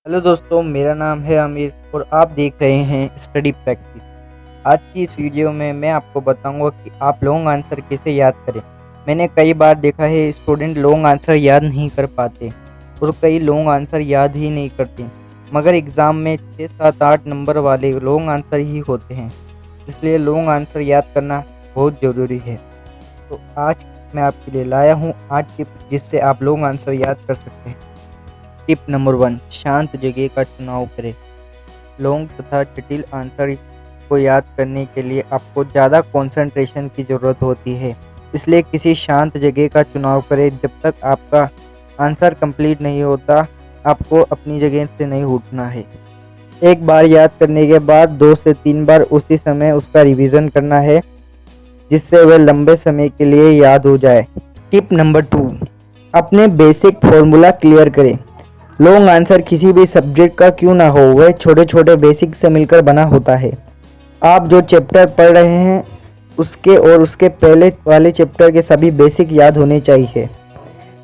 Hello दोस्तों, मेरा नाम है आमिर और आप देख रहे हैं स्टडी प्रैक्टिस। आज की इस वीडियो में मैं आपको बताऊंगा कि आप लॉन्ग आंसर कैसे याद करें। मैंने कई बार देखा है स्टूडेंट लॉन्ग आंसर याद नहीं कर पाते और कई लॉन्ग आंसर याद ही नहीं करते, मगर एग्ज़ाम में 6, 7, 8 नंबर वाले लॉन्ग आंसर ही होते हैं। इसलिए लॉन्ग आंसर याद करना बहुत ज़रूरी है। तो आज मैं आपके लिए लाया हूँ 8 टिप्स जिससे आप लॉन्ग आंसर याद कर सकते हैं। टिप नंबर 1, शांत जगह का चुनाव करें। लॉन्ग तथा जटिल आंसर को याद करने के लिए आपको ज़्यादा कंसंट्रेशन की ज़रूरत होती है, इसलिए किसी शांत जगह का चुनाव करें। जब तक आपका आंसर कंप्लीट नहीं होता, आपको अपनी जगह से नहीं उठना है। एक बार याद करने के बाद 2 से 3 बार उसी समय उसका रिवीजन करना है, जिससे वह लंबे समय के लिए याद हो जाए। टिप नंबर 2, अपने बेसिक फॉर्मूला क्लियर करें। लॉन्ग आंसर किसी भी सब्जेक्ट का क्यों ना हो, वह छोटे छोटे बेसिक से मिलकर बना होता है। आप जो चैप्टर पढ़ रहे हैं उसके और उसके पहले वाले चैप्टर के सभी बेसिक याद होने चाहिए।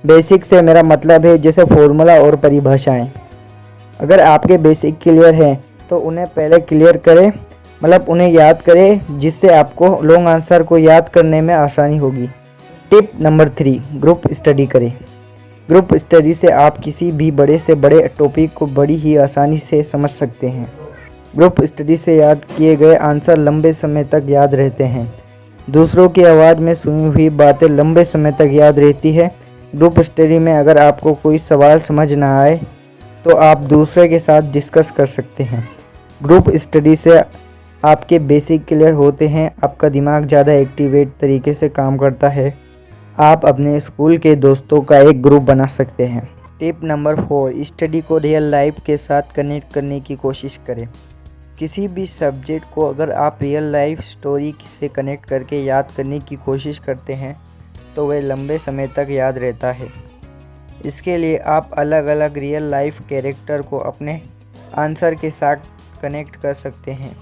बेसिक से मेरा मतलब है जैसे फॉर्मूला और परिभाषाएं। अगर आपके बेसिक क्लियर हैं तो उन्हें पहले क्लियर करें, मतलब उन्हें याद करें, जिससे आपको लॉन्ग आंसर को याद करने में आसानी होगी। टिप नंबर 3, ग्रुप स्टडी करें। ग्रुप स्टडी से आप किसी भी बड़े से बड़े टॉपिक को बड़ी ही आसानी से समझ सकते हैं। ग्रुप स्टडी से याद किए गए आंसर लंबे समय तक याद रहते हैं। दूसरों की आवाज़ में सुनी हुई बातें लंबे समय तक याद रहती है। ग्रुप स्टडी में अगर आपको कोई सवाल समझ ना आए तो आप दूसरे के साथ डिस्कस कर सकते हैं। ग्रुप स्टडी से आपके बेसिक क्लियर होते हैं, आपका दिमाग ज़्यादा एक्टिवेट तरीके से काम करता है। आप अपने स्कूल के दोस्तों का एक ग्रुप बना सकते हैं। टिप नंबर 4, स्टडी को रियल लाइफ के साथ कनेक्ट करने की कोशिश करें। किसी भी सब्जेक्ट को अगर आप रियल लाइफ स्टोरी से कनेक्ट करके याद करने की कोशिश करते हैं तो वह लंबे समय तक याद रहता है। इसके लिए आप अलग अलग रियल लाइफ कैरेक्टर को अपने आंसर के साथ कनेक्ट कर सकते हैं,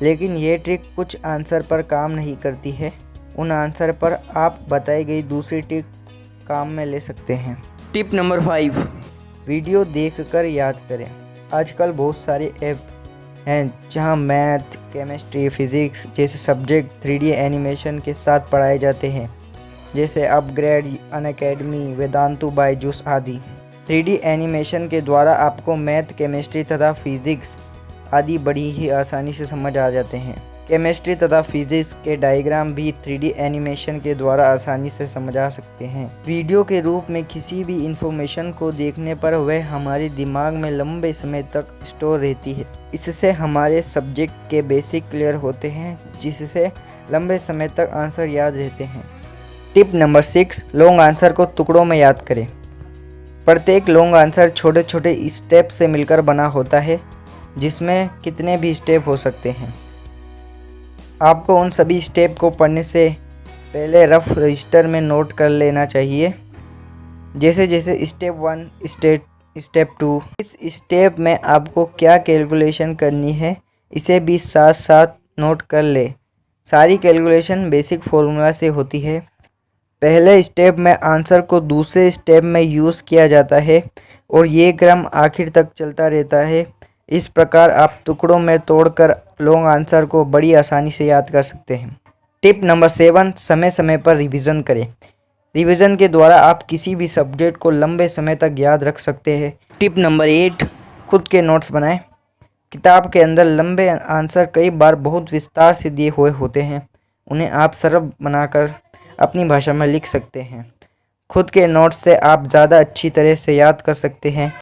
लेकिन ये ट्रिक कुछ आंसर पर काम नहीं करती है। उन आंसर पर आप बताई गई दूसरी टिप काम में ले सकते हैं। टिप नंबर 5, वीडियो देखकर याद करें। आजकल बहुत सारे ऐप हैं जहां मैथ, केमिस्ट्री, फिज़िक्स जैसे सब्जेक्ट 3D एनिमेशन के साथ पढ़ाए जाते हैं, जैसे अपग्रेड, अनअकैडमी, वेदांतु, बायजूस आदि। 3D एनिमेशन के द्वारा आपको मैथ, केमिस्ट्री तथा फिज़िक्स आदि बड़ी ही आसानी से समझ आ जाते हैं। केमिस्ट्री तथा फिजिक्स के डायग्राम भी 3D एनिमेशन के द्वारा आसानी से समझ आ सकते हैं। वीडियो के रूप में किसी भी इंफॉर्मेशन को देखने पर वह हमारे दिमाग में लंबे समय तक स्टोर रहती है। इससे हमारे सब्जेक्ट के बेसिक क्लियर होते हैं, जिससे लंबे समय तक आंसर याद रहते हैं। टिप नंबर 6, लॉन्ग आंसर को टुकड़ों में याद करें। प्रत्येक लॉन्ग आंसर छोटे छोटे स्टेप से मिलकर बना होता है, जिसमें कितने भी स्टेप हो सकते हैं। आपको उन सभी स्टेप को पढ़ने से पहले रफ रजिस्टर में नोट कर लेना चाहिए, जैसे जैसे स्टेप 1, स्टेप 2। इस स्टेप में आपको क्या कैलकुलेशन करनी है इसे भी साथ साथ नोट कर ले। सारी कैलकुलेशन बेसिक फार्मूला से होती है। पहले स्टेप में आंसर को दूसरे स्टेप में यूज़ किया जाता है और ये क्रम आखिर तक चलता रहता है। इस प्रकार आप टुकड़ों में तोड़कर लॉन्ग आंसर को बड़ी आसानी से याद कर सकते हैं। टिप नंबर 7, समय समय पर रिवीजन करें। रिवीजन के द्वारा आप किसी भी सब्जेक्ट को लंबे समय तक याद रख सकते हैं। टिप नंबर 8, खुद के नोट्स बनाएं। किताब के अंदर लंबे आंसर कई बार बहुत विस्तार से दिए हुए होते हैं, उन्हें आप सरल बनाकर अपनी भाषा में लिख सकते हैं। खुद के नोट्स से आप ज़्यादा अच्छी तरह से याद कर सकते हैं।